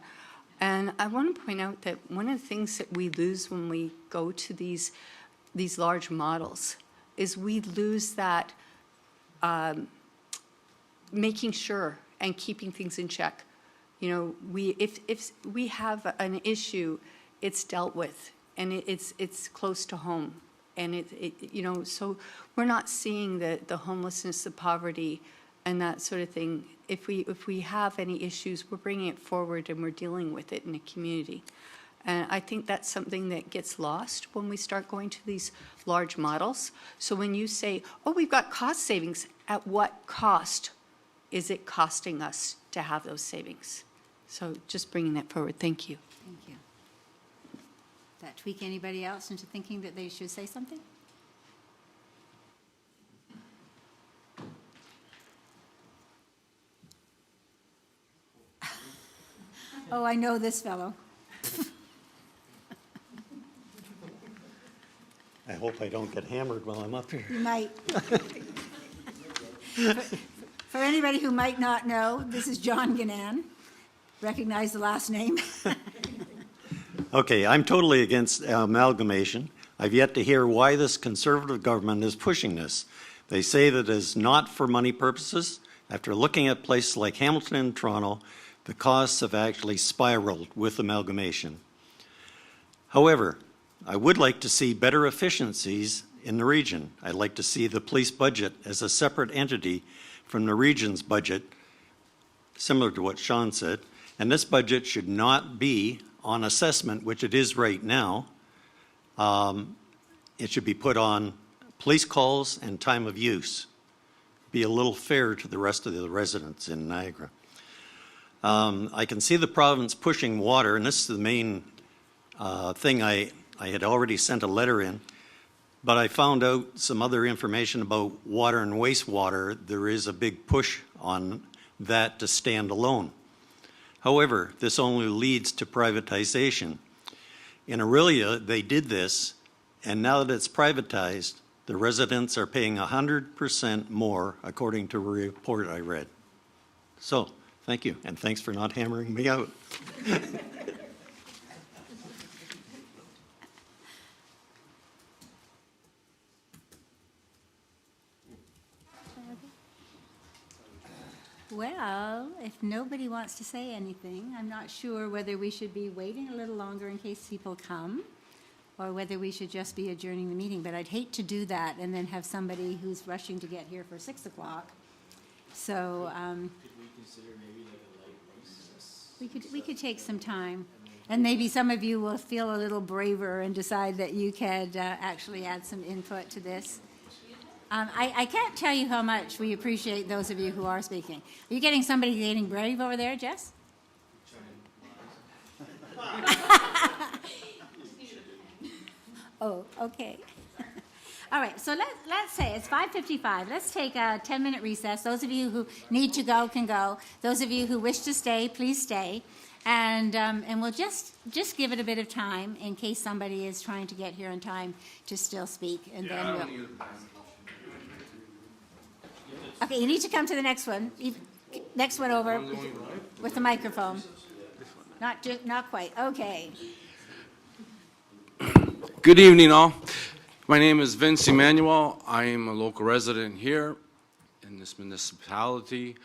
And I want to point out that one of the things that we lose when we go to these large models is we lose that making sure and keeping things in check. If we have an issue, it's dealt with, and it's close to home, and so we're not seeing the homelessness, the poverty, and that sort of thing. If we have any issues, we're bringing it forward and we're dealing with it in the community. And I think that's something that gets lost when we start going to these large models. So when you say, oh, we've got cost savings, at what cost is it costing us to have those savings? So just bringing that forward. Thank you. Thank you. Does that tweak anybody else into thinking that they should say something? Oh, I know this fellow. I hope I don't get hammered while I'm up here. You might. For anybody who might not know, this is John Gannan. Recognize the last name? Okay, I'm totally against amalgamation. I've yet to hear why this Conservative government is pushing this. They say that it is not for money purposes. After looking at places like Hamilton and Toronto, the costs have actually spiraled with amalgamation. However, I would like to see better efficiencies in the region. I'd like to see the police budget as a separate entity from the region's budget, similar to what Sean said. And this budget should not be on assessment, which it is right now. It should be put on police calls and time of use. Be a little fair to the rest of the residents in Niagara. I can see the province pushing water, and this is the main thing I had already sent a letter in, but I found out some other information about water and wastewater. There is a big push on that to stand alone. However, this only leads to privatization. In Aurelia, they did this, and now that it's privatized, the residents are paying 100% more, according to a report I read. So, thank you, and thanks for not hammering me out. Well, if nobody wants to say anything, I'm not sure whether we should be waiting a little longer in case people come, or whether we should just be adjourning the meeting. But I'd hate to do that and then have somebody who's rushing to get here for 6 o'clock. So Could we consider maybe like a light recess? we could take some time. And maybe some of you will feel a little braver and decide that you could actually add some input to this. I can't tell you how much we appreciate those of you who are speaking. Are you getting somebody getting brave over there, Jess? Oh, okay. All right, so let's say it's 5:55. Let's take a 10-minute recess. Those of you who need to go can go. Those of you who wish to stay, please stay. And we'll just give it a bit of time in case somebody is trying to get here in time to still speak. And then we'll... Okay, you need to come to the next one. Next one over with the microphone. Not quite. Okay. Good evening, all. My name is Vince Emanuel. I am a local resident here in this municipality.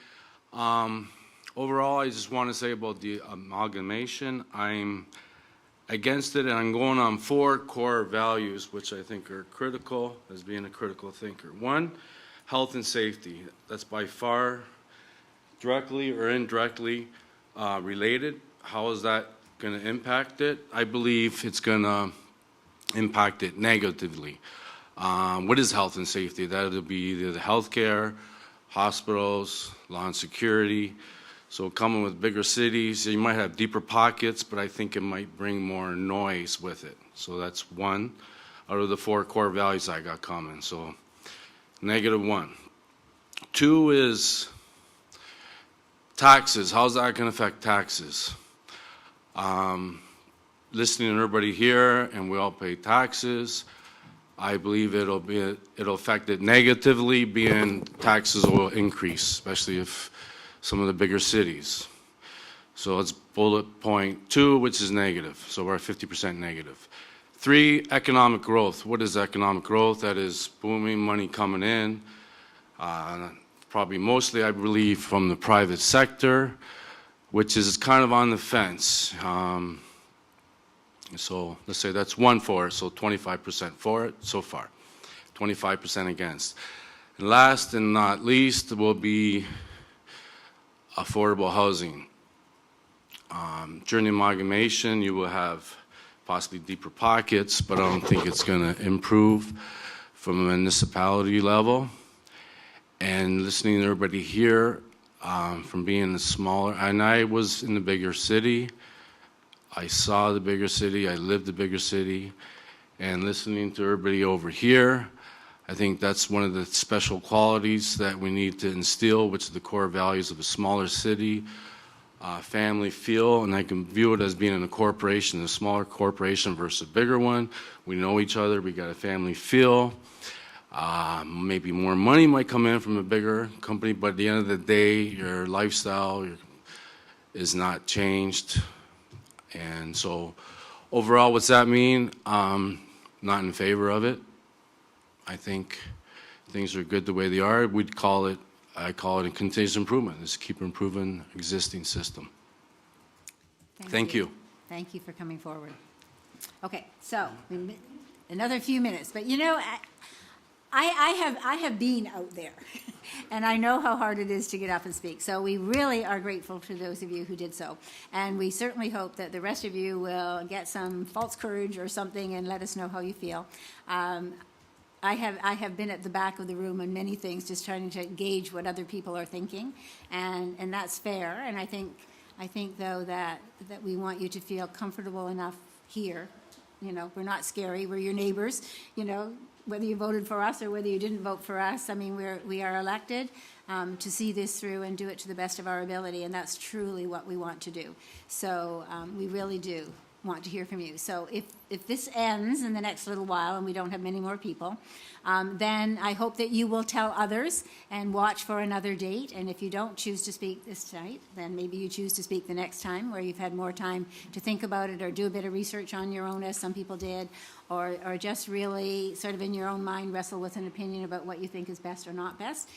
Overall, I just want to say about the amalgamation, I'm against it, and I'm going on 4 core values, which I think are critical as being a critical thinker. 1, health and safety. That's by far directly or indirectly related. How is that going to impact it? I believe it's going to impact it negatively. What is health and safety? That would be either the healthcare, hospitals, law and security. So coming with bigger cities, you might have deeper pockets, but I think it might bring more noise with it. So that's one out of the 4 core values I got coming. So -1. 2 is taxes. How's that going to affect taxes? Listening to everybody here, and we all pay taxes. I believe it'll affect it negatively, being taxes will increase, especially if some of the bigger cities. So it's bullet point 2, which is negative. So we're at 50% negative. 3, economic growth. What is economic growth? That is booming, money coming in. Probably mostly, I believe, from the private sector, which is kind of on the fence. So let's say that's 1 for it, so 25% for it so far, 25% against. And last and not least will be affordable housing. During the amalgamation, you will have possibly deeper pockets, but I don't think it's going to improve from a municipality level. And listening to everybody here, from being the smaller, and I was in the bigger city, I saw the bigger city, I lived the bigger city, and listening to everybody over here, I think that's one of the special qualities that we need to instill, which is the core values of a smaller city, family feel, and I can view it as being in a corporation, a smaller corporation versus a bigger one. We know each other, we got a family feel. Maybe more money might come in from a bigger company, but at the end of the day, your lifestyle is not changed. And so overall, what's that mean? Not in favor of it. I think things are good the way they are. I call it a continuous improvement. Just keep improving existing system. Thank you. Thank you for coming forward. Okay, so another few minutes, but you know, I have been out there, and I know how hard it is to get up and speak. So we really are grateful to those of you who did so, and we certainly hope that the rest of you will get some false courage or something and let us know how you feel. I have been at the back of the room on many things, just trying to gauge what other people are thinking, and that's fair. And I think though that we want you to feel comfortable enough here. You know, we're not scary. We're your neighbors. You know, whether you voted for us or whether you didn't vote for us. I mean, we are elected to see this through and do it to the best of our ability, and that's truly what we want to do. So we really do want to hear from you. So if this ends in the next little while and we don't have many more people, then I hope that you will tell others and watch for another date. And if you don't choose to speak this night, then maybe you choose to speak the next time where you've had more time to think about it or do a bit of research on your own, as some people did, or just really sort of in your own mind wrestle with an opinion about what you think is best or not best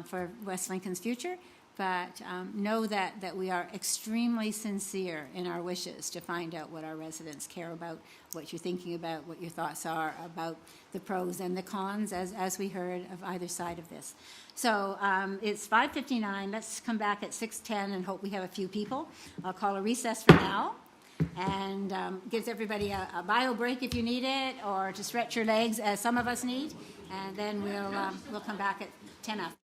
for West Lincoln's future. But know that we are extremely sincere in our wishes to find out what our residents care about, what you're thinking about, what your thoughts are about the pros and the cons, as we heard, of either side of this. So it's 5:59. Let's come back at 6:10 and hope we have a few people. I'll call a recess for now, and gives everybody a bio break if you need it, or to stretch your legs, as some of us need, and then we'll come back at 10 after.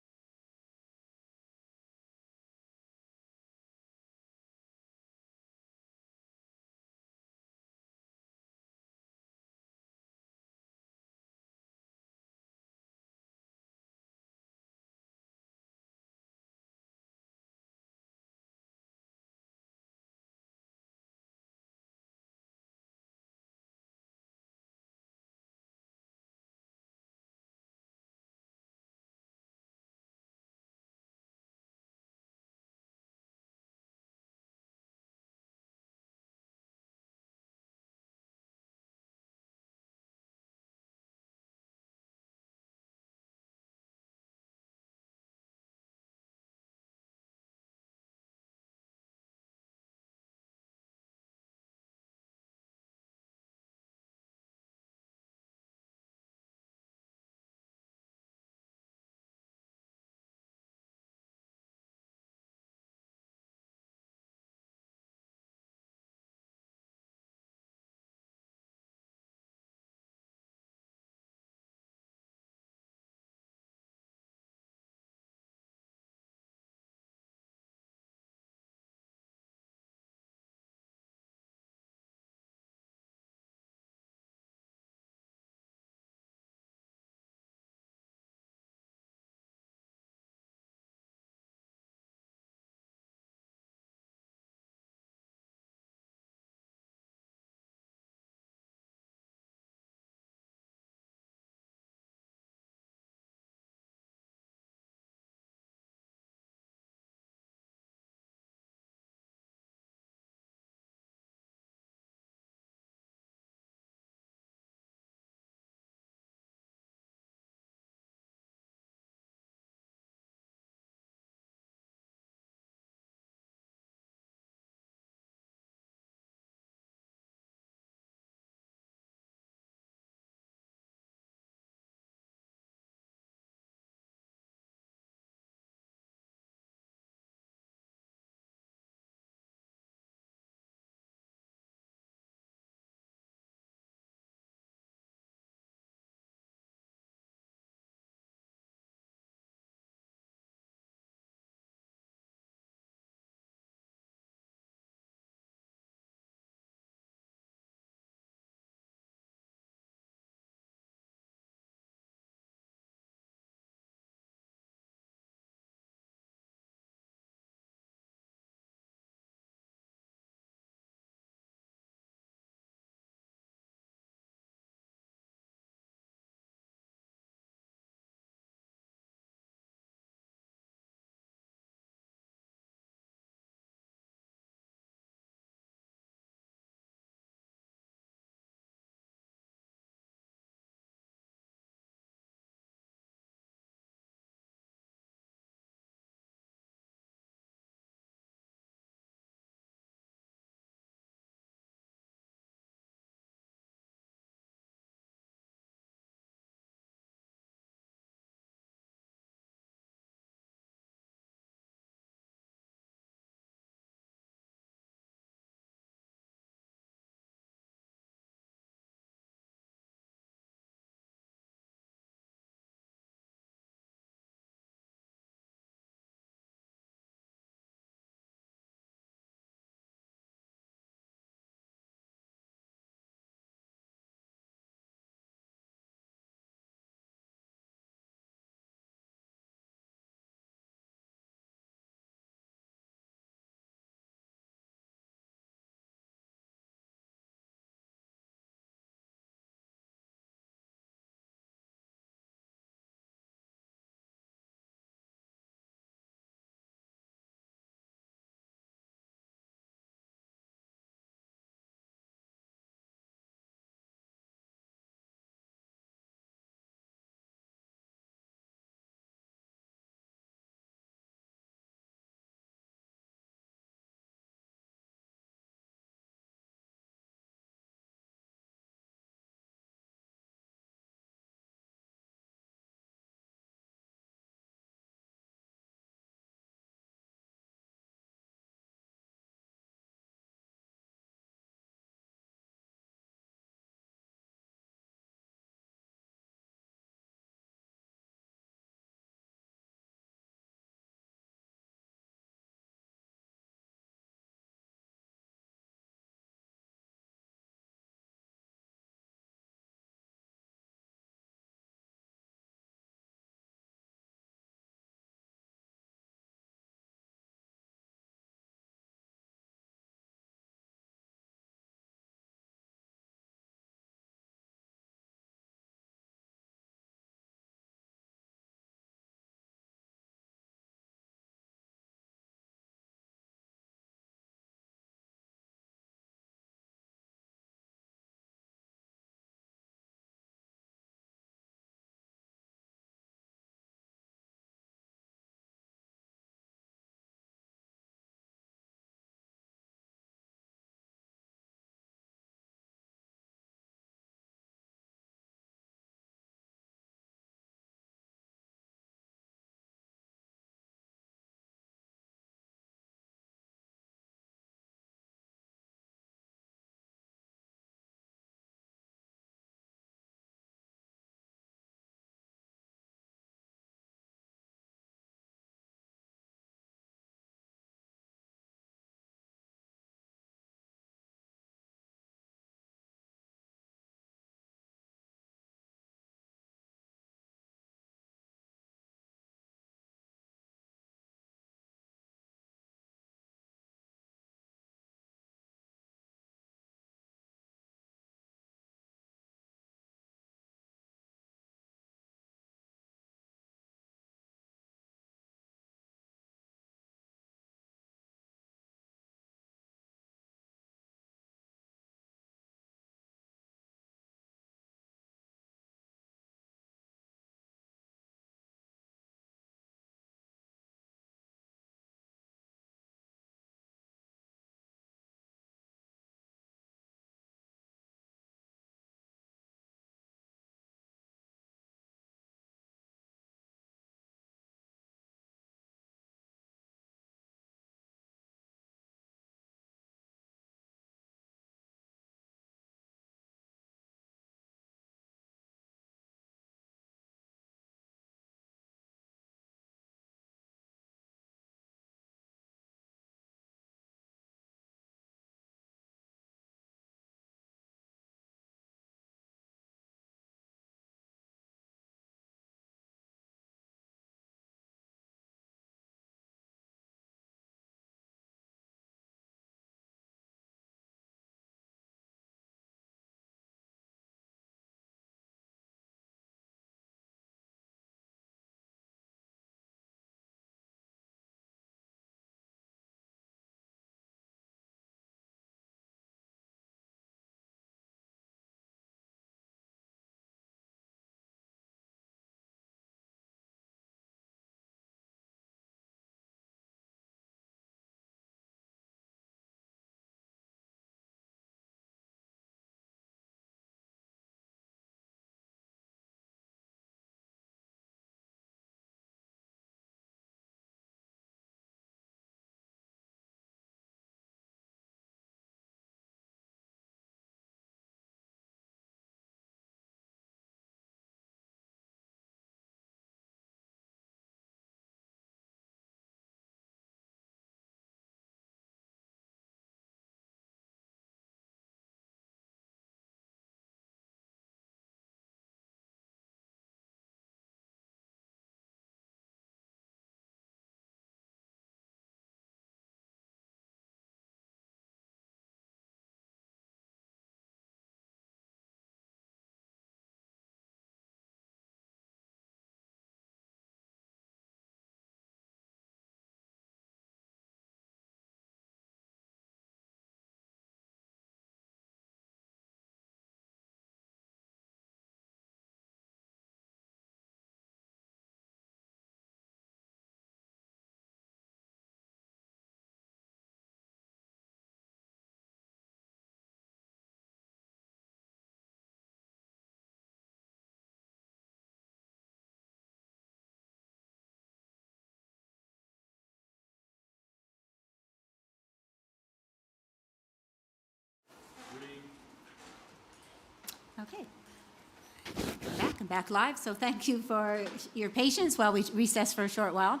back live, so thank you for your patience while we recess for a short while.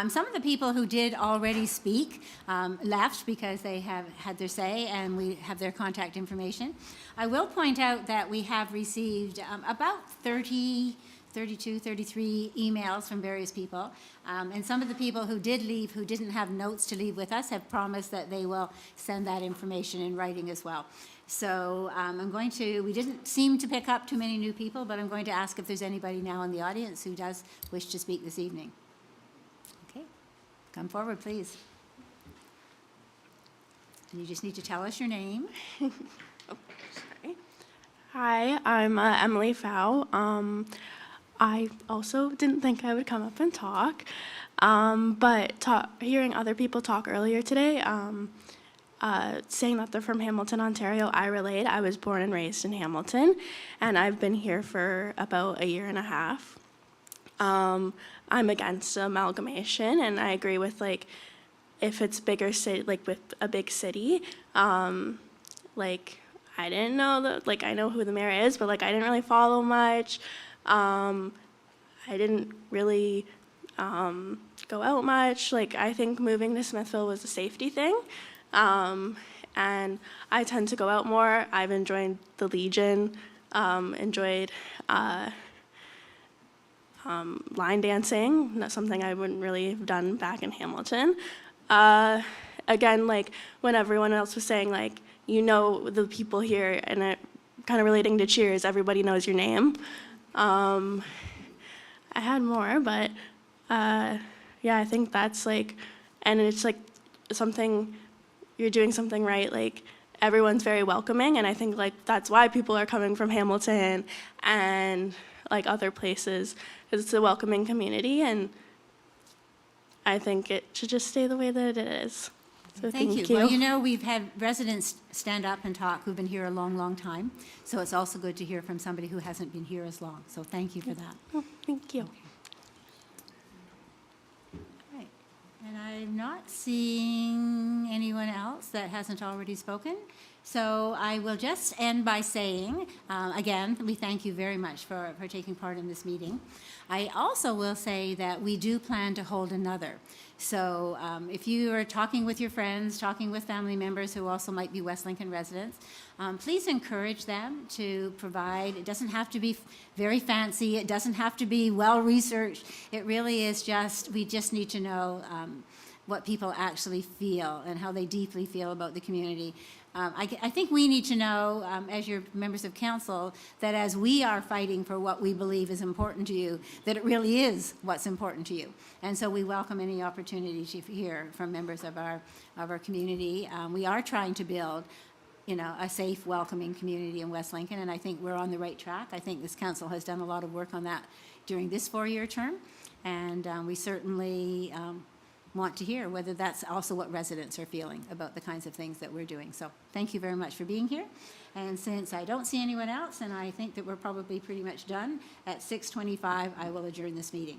Some of the people who did already speak left because they have had their say, and we have their contact information. I will point out that we have received about 32, 33 emails from various people. And some of the people who did leave, who didn't have notes to leave with us, have promised that they will send that information in writing as well. So we didn't seem to pick up too many new people, but I'm going to ask if there's anybody now in the audience who does wish to speak this evening. Okay, come forward, please. And you just need to tell us your name. Sorry. Hi, I'm Emily Fow. I also didn't think I would come up and talk, but hearing other people talk earlier today, saying that they're from Hamilton, Ontario, I relate. I was born and raised in Hamilton, and I've been here for about a year and a half. I'm against amalgamation, and I agree with, like, if it's bigger city, like with a big city, like, I didn't know that, like, I know who the mayor is, but, like, I didn't really follow much. I didn't really go out much. Like, I think moving to Smithville was a safety thing. And I tend to go out more. I've enjoyed the Legion, enjoyed line dancing. That's something I wouldn't really have done back in Hamilton. Again, like when everyone else was saying, like, you know the people here, and it kind of relating to Cheers, everybody knows your name. I had more, but yeah, I think that's like, and it's like something, you're doing something right, like everyone's very welcoming, and I think like that's why people are coming from Hamilton and like other places, because it's a welcoming community, and I think it should just stay the way that it is. So thank you. Well, you know, we've had residents stand up and talk who've been here a long, long time, so it's also good to hear from somebody who hasn't been here as long, so thank you for that. Oh, thank you. Right. And I'm not seeing anyone else that hasn't already spoken. So I will just end by saying, again, we thank you very much for taking part in this meeting. I also will say that we do plan to hold another. So if you are talking with your friends, talking with family members who also might be West Lincoln residents, please encourage them to provide. It doesn't have to be very fancy. It doesn't have to be well-researched. It really is just, we just need to know what people actually feel and how they deeply feel about the community. I think we need to know, as your members of council, that as we are fighting for what we believe is important to you, that it really is what's important to you. And so we welcome any opportunity to hear from members of our community. We are trying to build, you know, a safe, welcoming community in West Lincoln, and I think we're on the right track. I think this council has done a lot of work on that during this 4-year term, and we certainly want to hear whether that's also what residents are feeling about the kinds of things that we're doing. So thank you very much for being here. And since I don't see anyone else, and I think that we're probably pretty much done, at 6:25, I will adjourn this meeting.